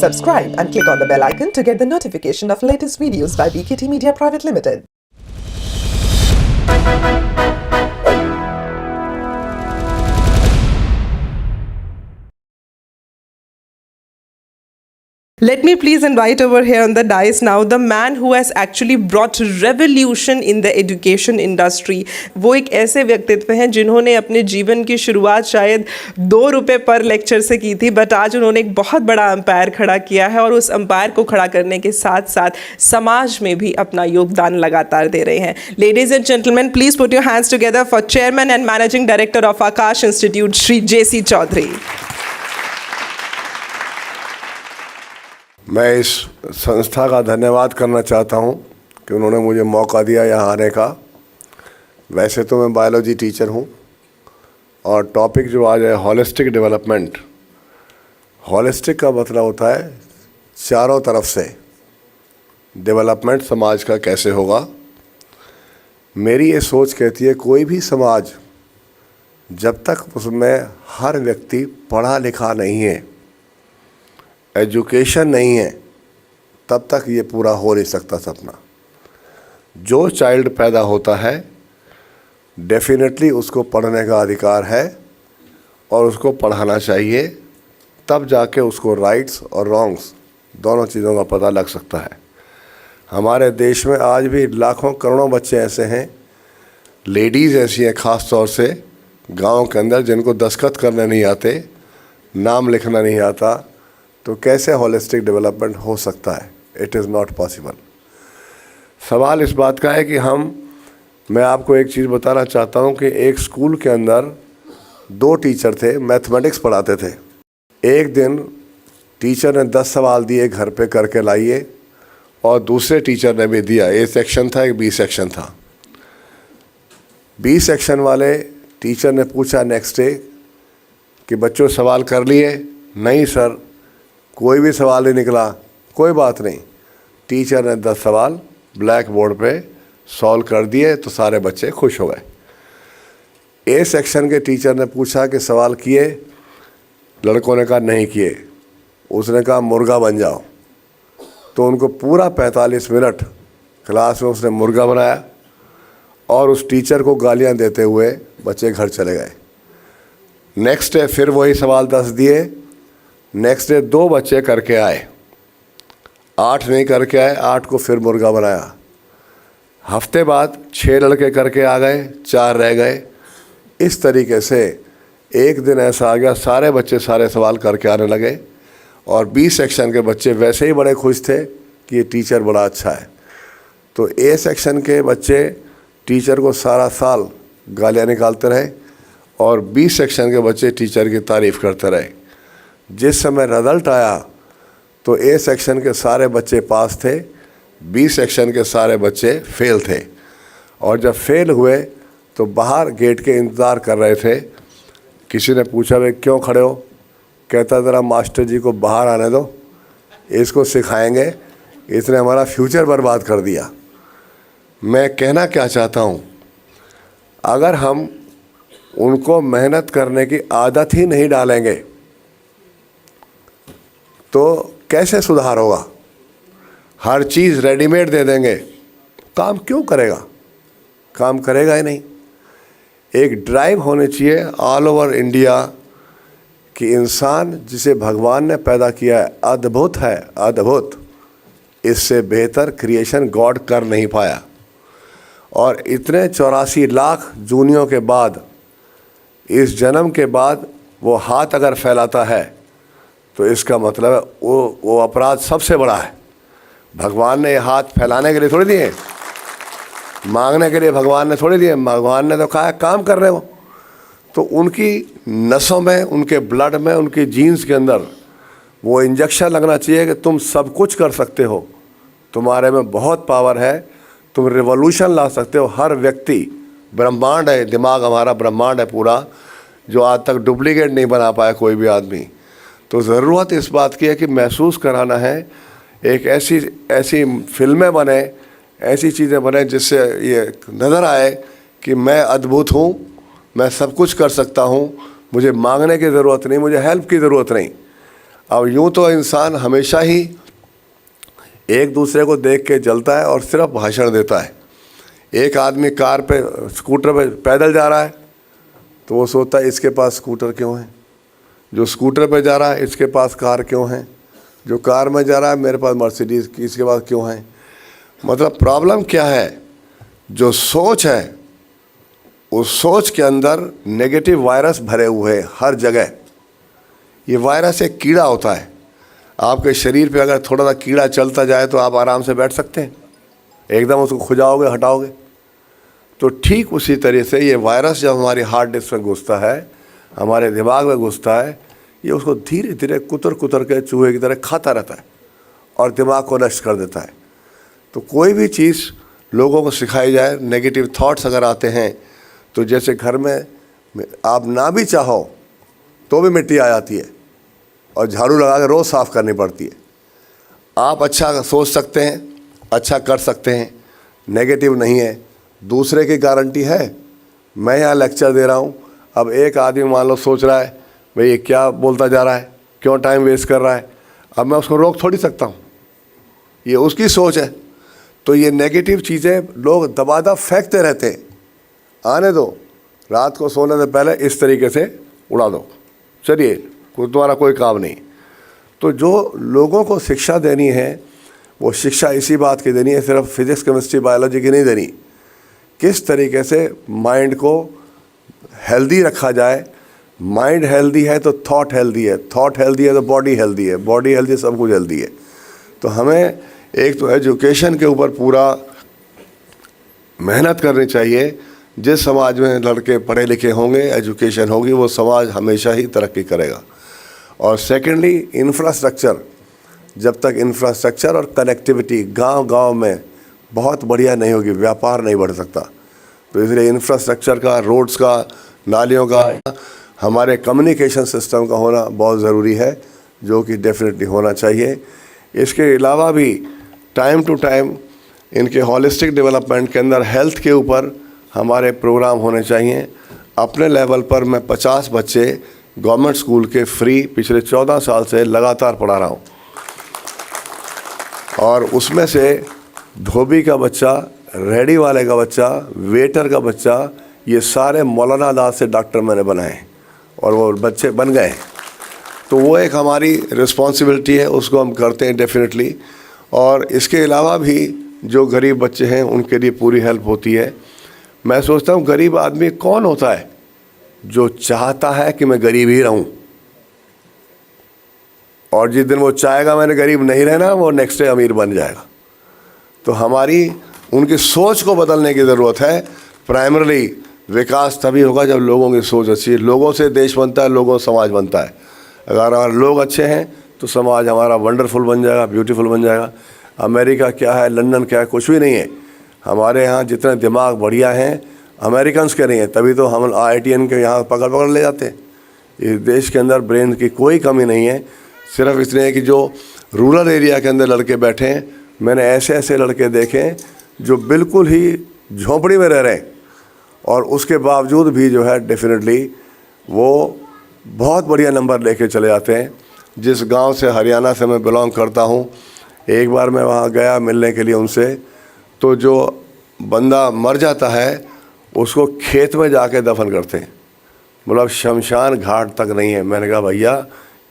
Subscribe and click on the bell icon to get the notification of latest videos by BKT Media Private Limited. Let me please invite over here on the dais now the man who has actually brought revolution in the education industry. वो एक ऐसे व्यक्तित्व हैं जिन्होंने अपने जीवन की शुरुआत शायद 2 रुपए पर लेक्चर से की थी, बट आज उन्होंने एक बहुत बड़ा अंपायर खड़ा किया है और उस अंपायर को खड़ा करने के साथ साथ समाज में भी अपना योगदान लगातार दे रहे हैं. Ladies and gentlemen, please put your hands together for Chairman and Managing Director of Akash Institute, Shri J.C. Chaudhary. मैं इस संस्था का धन्यवाद करना चाहता हूं कि उन्होंने मुझे मौका दिया यहाँ आने का. वैसे तो मैं बायोलॉजी टीचर हूं और टॉपिक जो आज है होलिस्टिक डेवलपमेंट. होलिस्टिक का मतलब होता है चारों तरफ से डेवलपमेंट समाज का कैसे होगा. मेरी ये सोच कहती है कोई भी समाज जब तक उसमें हर व्यक्ति पढ़ा लिखा नहीं है, एजुकेशन नहीं है, तब तक ये पूरा हो नहीं सकता सपना. जो चाइल्ड पैदा होता है डेफिनेटली उसको पढ़ने का अधिकार है और उसको पढ़ाना चाहिए, तब जाके उसको राइट्स और रॉन्ग्स दोनों चीज़ों का पता लग सकता है. हमारे देश में आज भी लाखों करोड़ों बच्चे ऐसे हैं, लेडीज़ ऐसी हैं ख़ास तौर से गाँव के अंदर, जिनको दस्तखत करने नहीं आते, नाम लिखना नहीं आता. तो कैसे होलिस्टिक डेवलपमेंट हो सकता है? It is not possible. सवाल इस बात का है कि मैं आपको एक चीज़ बताना चाहता हूँ कि एक स्कूल के अंदर 2 टीचर थे, मैथमेटिक्स पढ़ाते थे. एक दिन टीचर ने 10 सवाल दिए, घर पे करके लाइए, और दूसरे टीचर ने भी दिया. ए सेक्शन था, एक बी सेक्शन था. बी सेक्शन वाले टीचर ने पूछा नेक्स्ट डे कि बच्चों सवाल कर लिए? नहीं सर, कोई भी सवाल नहीं निकला. कोई बात नहीं. टीचर ने 10 सवाल ब्लैक बोर्ड पे सॉल्व कर दिए तो सारे बच्चे खुश हो गए. ए सेक्शन के टीचर ने पूछा कि सवाल किए? लड़कों ने कहा नहीं किए. उसने कहा मुर्गा बन जाओ. तो उनको पूरा 45 मिनट क्लास में उसने मुर्गा बनाया और उस टीचर को गालियां देते हुए बच्चे घर चले गए. नेक्स्ट डे फिर वही सवाल 10 दिए. नेक्स्ट डे 2 बच्चे करके आए, 8 नहीं करके आए, 8 को फिर मुर्गा बनाया. हफ्ते बाद 6 लड़के करके आ गए, 4 रह गए. इस तरीके से एक दिन ऐसा आ गया सारे बच्चे सारे सवाल करके आने लगे और बी सेक्शन के बच्चे वैसे ही बड़े खुश थे कि ये टीचर बड़ा अच्छा है. तो ए सेक्शन के बच्चे टीचर को सारा साल गालियाँ निकालते रहे और बी सेक्शन के बच्चे टीचर की तारीफ़ करते रहे. जिस समय रिज़ल्ट आया तो ए सेक्शन के सारे बच्चे पास थे, बी सेक्शन के सारे बच्चे फेल थे. और जब फेल हुए तो बाहर गेट के इंतज़ार कर रहे थे. किसी ने पूछा भाई क्यों खड़े हो? कहता ज़रा मास्टर जी को बाहर आने दो, इसको सिखाएंगे, इसने हमारा फ्यूचर बर्बाद कर दिया. मैं कहना क्या चाहता हूँ, अगर हम उनको मेहनत करने की आदत ही नहीं डालेंगे तो कैसे सुधार होगा? हर चीज़ रेडीमेड दे देंगे, काम क्यों करेगा? काम करेगा ही नहीं. एक ड्राइव होनी चाहिए ऑल ओवर इंडिया कि इंसान जिसे भगवान ने पैदा किया है अद्भुत है, अद्भुत. इससे बेहतर क्रिएशन गॉड कर नहीं पाया. और इतने 84 लाख जूनियों के बाद, इस जन्म के बाद वो हाथ अगर फैलाता है तो इसका मतलब है वो अपराध सबसे बड़ा है. भगवान ने ये हाथ फैलाने के लिए थोड़ी दिए, मांगने के लिए भगवान ने थोड़ी दिए. भगवान ने तो कहा काम कर रहे हो. तो उनकी नसों में, उनके ब्लड में, उनकी जीन्स के अंदर वो इंजेक्शन लगना चाहिए कि तुम सब कुछ कर सकते हो, तुम्हारे में बहुत पावर है, तुम रिवॉल्यूशन ला सकते हो. हर व्यक्ति ब्रह्मांड है, दिमाग हमारा ब्रह्मांड है पूरा, जो आज तक डुप्लीकेट नहीं बना पाया कोई भी आदमी. तो ज़रूरत इस बात की है कि महसूस कराना है, एक ऐसी फिल्में बने, ऐसी चीज़ें बने जिससे ये नज़र आए कि मैं अद्भुत हूँ, मैं सब कुछ कर सकता हूँ, मुझे मांगने की ज़रूरत नहीं, मुझे हेल्प की ज़रूरत नहीं. अब यूँ तो इंसान हमेशा ही एक दूसरे को देख के जलता है और सिर्फ भाषण देता है। एक आदमी कार पे स्कूटर पे पैदल जा रहा है तो वो सोचता है इसके पास स्कूटर क्यों है, जो स्कूटर पे जा रहा है इसके पास कार क्यों है, जो कार में जा रहा है मेरे पास मर्सिडीज़ इसके पास क्यों है। मतलब प्रॉब्लम क्या है, जो सोच है उस सोच के अंदर नेगेटिव वायरस भरे हुए हैं हर जगह। ये वायरस एक कीड़ा होता है, आपके शरीर पे अगर थोड़ा सा कीड़ा चलता जाए तो आप आराम से बैठ सकते हैं, एकदम उसको खुजाओगे हटाओगे। तो ठीक उसी तरह से ये वायरस जब हमारी हार्ड डिस्क में घुसता है, हमारे दिमाग में घुसता है, ये उसको धीरे धीरे कुतर कुतर के चूहे की तरह खाता रहता है और दिमाग को नष्ट कर देता है। तो कोई भी चीज़ लोगों को सिखाई जाए, नेगेटिव थॉट्स अगर आते हैं तो जैसे घर में आप ना भी चाहो तो भी मिट्टी आ जाती है और झाड़ू लगा के रोज़ साफ़ करनी पड़ती है। आप अच्छा सोच सकते हैं, अच्छा कर सकते हैं, नेगेटिव नहीं है, दूसरे की गारंटी है। मैं यहाँ लेक्चर दे रहा हूँ, अब एक आदमी मान लो सोच रहा है भाई ये क्या बोलता जा रहा है, क्यों टाइम वेस्ट कर रहा है, अब मैं उसको रोक थोड़ी सकता हूँ, ये उसकी सोच है। तो ये नेगेटिव चीज़ें लोग दबादा फेंकते रहते हैं, आने दो, रात को सोने से पहले इस तरीके से उड़ा दो, चलिए तुम्हारा कोई काम नहीं। तो जो लोगों को शिक्षा देनी है वो शिक्षा इसी बात की देनी है, सिर्फ फिजिक्स केमिस्ट्री बायोलॉजी की नहीं देनी, किस तरीके से माइंड को हेल्दी रखा जाए। माइंड हेल्दी है तो थॉट हेल्दी है, थॉट हेल्दी है तो बॉडी हेल्दी है, बॉडी हेल्दी है सब कुछ हेल्दी है। तो हमें एक तो एजुकेशन के ऊपर पूरा मेहनत करनी चाहिए। जिस समाज में लड़के पढ़े लिखे होंगे, एजुकेशन होगी, वो समाज हमेशा ही तरक्की करेगा। और सेकेंडली इंफ्रास्ट्रक्चर, जब तक इंफ्रास्ट्रक्चर और कनेक्टिविटी गांव-गांव में बहुत बढ़िया नहीं होगी, व्यापार नहीं बढ़ सकता। तो इसलिए इंफ्रास्ट्रक्चर का, रोड्स का, नालियों का, हमारे कम्युनिकेशन सिस्टम का होना बहुत ज़रूरी है, जो कि डेफिनेटली होना चाहिए। इसके अलावा भी टाइम टू टाइम इनके हॉलिस्टिक डेवलपमेंट के अंदर हेल्थ के ऊपर हमारे प्रोग्राम होने चाहिए। अपने लेवल पर मैं 50 बच्चे गवर्नमेंट स्कूल के फ्री पिछले 14 साल से लगातार पढ़ा रहा हूँ, और उसमें से धोबी का बच्चा, रेडी वाले का बच्चा, वेटर का बच्चा, ये सारे मौलाना दास से डॉक्टर मैंने बनाए और वो बच्चे बन गए। तो वो एक हमारी रिस्पॉन्सिबिलिटी है, उसको हम करते हैं डेफिनेटली। और इसके अलावा भी जो गरीब बच्चे हैं उनके लिए पूरी हेल्प होती है। मैं सोचता हूँ गरीब आदमी कौन होता है, जो चाहता है कि मैं गरीब ही रहूँ, और जिस दिन वो चाहेगा मैंने गरीब नहीं रहना, वो नेक्स्ट डे अमीर बन जाएगा। तो हमारी उनकी सोच को बदलने की ज़रूरत है। प्राइमरली विकास तभी होगा जब लोगों की सोच अच्छी है। लोगों से देश बनता है, लोगों से समाज बनता है। अगर लोग अच्छे हैं तो समाज हमारा वंडरफुल बन जाएगा, ब्यूटीफुल बन जाएगा। अमेरिका क्या है, लंदन क्या है, कुछ भी नहीं है। हमारे यहाँ जितने दिमाग बढ़िया हैं अमेरिकन्स के नहीं हैं, तभी तो हम IITN के यहाँ पकड़ ले जाते हैं। इस देश के अंदर ब्रेन की कोई कमी नहीं है, सिर्फ इसलिए है कि जो रूरल एरिया के अंदर लड़के बैठे हैं, मैंने ऐसे ऐसे लड़के देखे हैं जो बिल्कुल ही झोंपड़ी में रह रहे हैं, और उसके बावजूद भी जो है डेफिनेटली वो बहुत बढ़िया नंबर लेके चले जाते हैं। जिस गांव से, हरियाणा से मैं बिलोंग करता हूं, एक बार मैं वहां गया मिलने के लिए उनसे, तो जो बंदा मर जाता है उसको खेत में जाके दफन करते हैं, मतलब शमशान घाट तक नहीं है। मैंने कहा भैया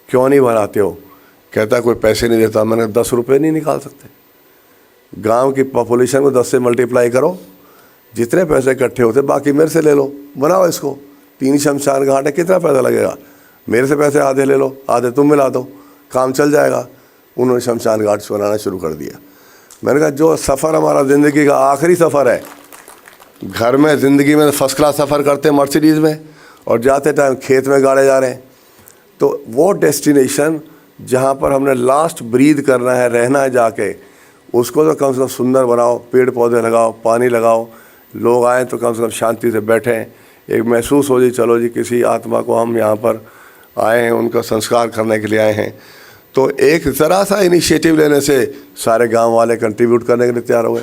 क्यों नहीं बनाते हो? कहता कोई पैसे नहीं देता। मैंने 10 रुपये नहीं निकाल सकते? गांव की पॉपुलेशन को 10 से मल्टीप्लाई करो, जितने पैसे इकट्ठे होते बाकी मेरे से ले लो, बनाओ इसको। 3 शमशान घाट है, कितना पैसा लगेगा? मेरे से पैसे आधे ले लो, आधे तुम मिला दो, काम चल जाएगा। उन्होंने शमशान घाट बनाना शुरू कर दिया। मैंने कहा जो सफ़र हमारा ज़िंदगी का आखिरी सफ़र है, घर में ज़िंदगी में फर्स्ट क्लास सफ़र करते हैं मर्सिडीज़ में, और जाते टाइम खेत में गाड़े जा रहे हैं। तो वो डेस्टिनेशन जहाँ पर हमने लास्ट ब्रीद करना है, रहना है जाके, उसको तो कम से कम सुंदर बनाओ, पेड़ पौधे लगाओ, पानी लगाओ, लोग आएँ तो कम से कम शांति से बैठें, एक महसूस हो जी चलो जी किसी आत्मा को हम यहाँ पर आए हैं, उनका संस्कार करने के लिए आए हैं। तो एक ज़रा सा इनिशिएटिव लेने से सारे गांव वाले कंट्रीब्यूट करने के लिए तैयार हो गए।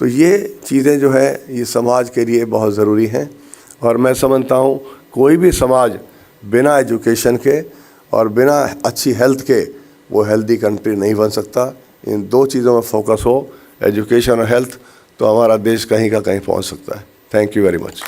तो ये चीज़ें जो है ये समाज के लिए बहुत ज़रूरी हैं। और मैं समझता हूँ कोई भी समाज बिना एजुकेशन के और बिना अच्छी हेल्थ के वो हेल्दी कंट्री नहीं बन सकता। इन दो चीज़ों में फोकस हो, एजुकेशन और हेल्थ, तो हमारा देश कहीं का कहीं पहुंच सकता है। Thank you very much.